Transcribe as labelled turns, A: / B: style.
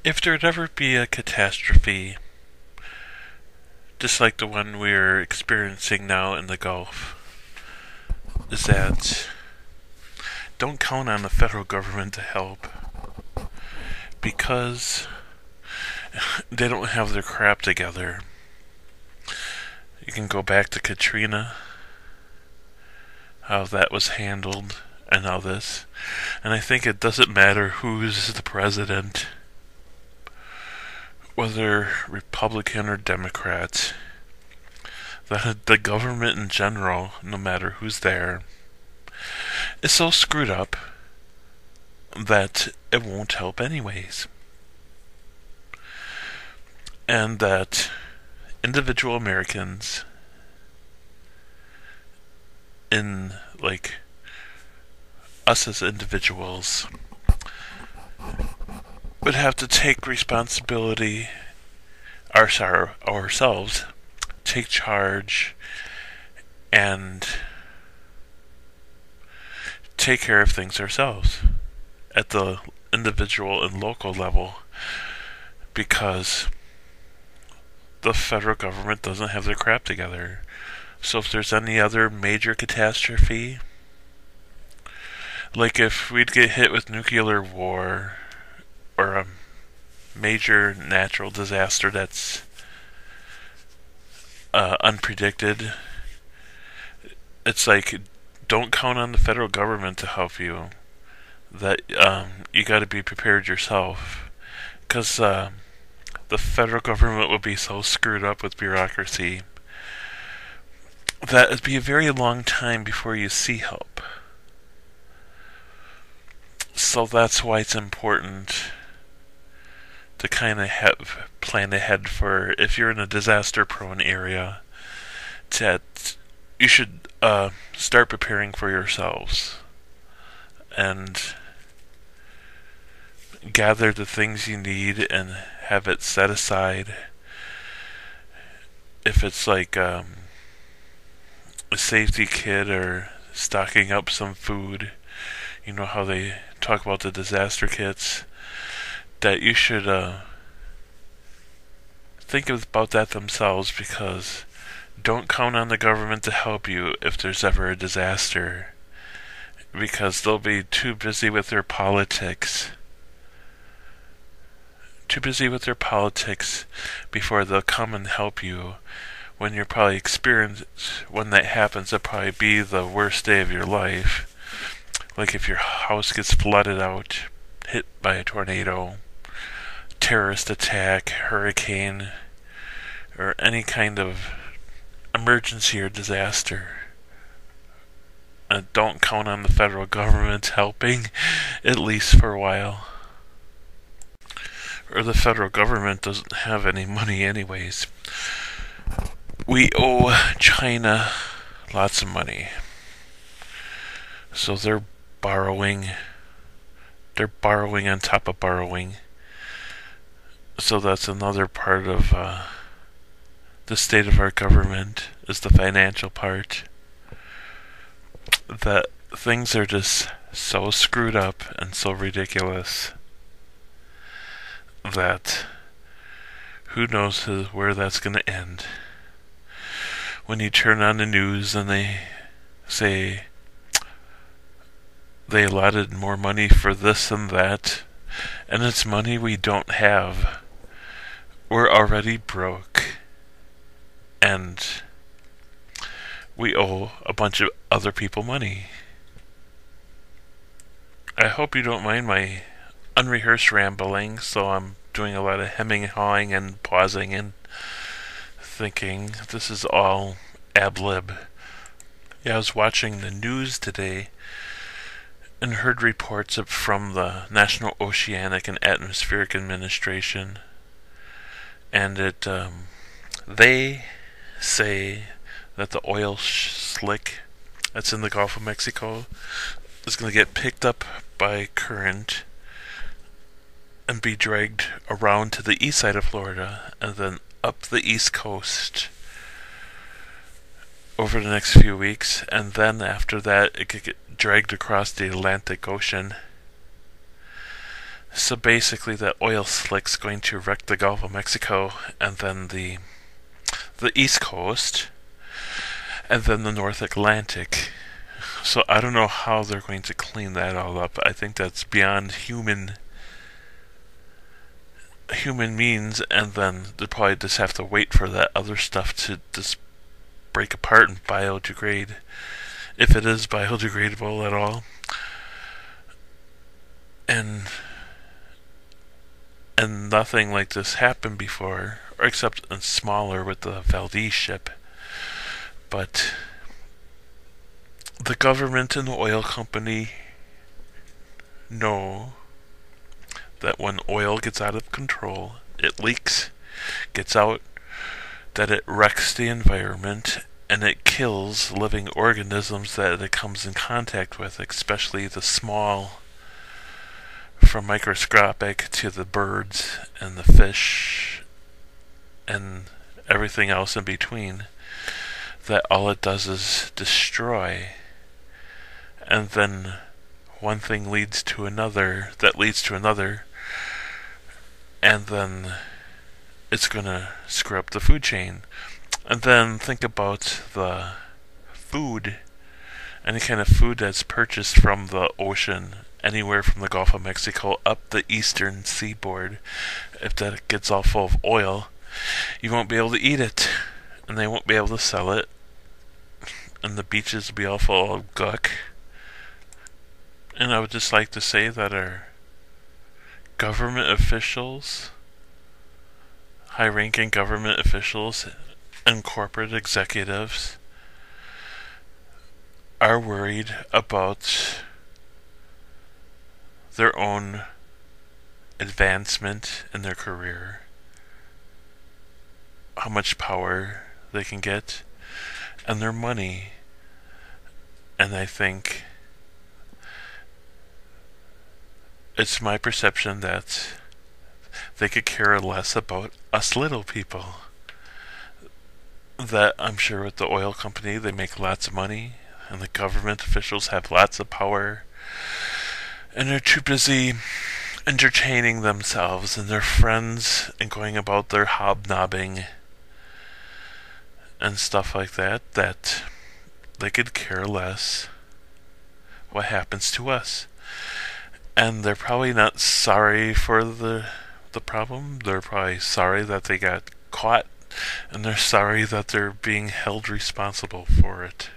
A: If there'd ever be a catastrophe, just like the one we're experiencing now in the Gulf, is that don't count on the federal government to help because they don't have their crap together. You can go back to Katrina, how that was handled, and all this. And I think it doesn't matter who's the president, whether Republican or Democrat, the government in general, no matter who's there, is so screwed up that it won't help anyways. And that individual Americans in, like, us as individuals would have to take responsibility ourselves, take charge, and take care of things ourselves at the individual and local level, because the federal government doesn't have their crap together. So if there's any other major catastrophe, like if we'd get hit with nuclear war or a major natural disaster that's unpredicted, it's like, don't count on the federal government to help you. That you got to be prepared yourself, because the federal government will be so screwed up with bureaucracy that it'd be a very long time before you see help. So that's why it's important to kind of plan ahead for, if you're in a disaster-prone area, you should start preparing for yourselves and gather the things you need and have it set aside. If it's like a safety kit or stocking up some food, you know how they talk about the disaster kits, that you should think about that themselves, because don't count on the government to help you if there's ever a disaster, because they'll be too busy with their politics. Too busy with their politics before they'll come and help you. When you're probably when that happens, it'll probably be the worst day of your life. Like if your house gets flooded out, hit by a tornado, terrorist attack, hurricane, or any kind of emergency or disaster. Don't count on the federal government helping, at least for a while. Or the federal government doesn't have any money anyways. We owe China lots of money. So they're borrowing on top of borrowing. So that's another part of the state of our government, is the financial part. That things are just so screwed up and so ridiculous that who knows where that's going to end. When you turn on the news and they say they allotted more money for this and that, and it's money we don't have. We're already broke, and we owe a bunch of other people money. I hope you don't mind my unrehearsed rambling, so I'm doing a lot of hemming, hawing, and pausing and thinking. This is all ad lib. Yeah, I was watching the news today and heard reports from the National Oceanic and Atmospheric Administration, and they say that the oil slick that's in the Gulf of Mexico is going to get picked up by current and be dragged around to the east side of Florida and then up the east coast over the next few weeks, and then after that it could get dragged across the Atlantic Ocean. So basically, that oil slick's going to wreck the Gulf of Mexico, and then the East Coast, and then the North Atlantic. So I don't know how they're going to clean that all up. I think that's beyond human means, and then they probably just have to wait for that other stuff to just break apart and biodegrade, if it is biodegradable at all. And nothing like this happened before, or except in smaller with the Valdez ship. But the government and the oil company know that when oil gets out of control, it leaks, gets out, that it wrecks the environment, and it kills living organisms that it comes in contact with, especially the small, from microscopic to the birds and the fish and everything else in between, that all it does is destroy. And then one thing leads to another, that leads to another, and then it's going to screw up the food chain. And then think about the food, any kind of food that's purchased from the ocean, anywhere from the Gulf of Mexico up the eastern seaboard. If that gets all full of oil, you won't be able to eat it, and they won't be able to sell it, and the beaches will be all full of guck. And I would just like to say that our government officials, high-ranking government officials and corporate executives are worried about their own advancement in their career, how much power they can get, and their money. And I think it's my perception that they could care less about us little people. That I'm sure with the oil company, they make lots of money, and the government officials have lots of power, and they're too busy entertaining themselves and their friends and going about their hobnobbing and stuff like that, that they could care less what happens to us. And they're probably not sorry for the problem. They're probably sorry that they got caught, and they're sorry that they're being held responsible for it.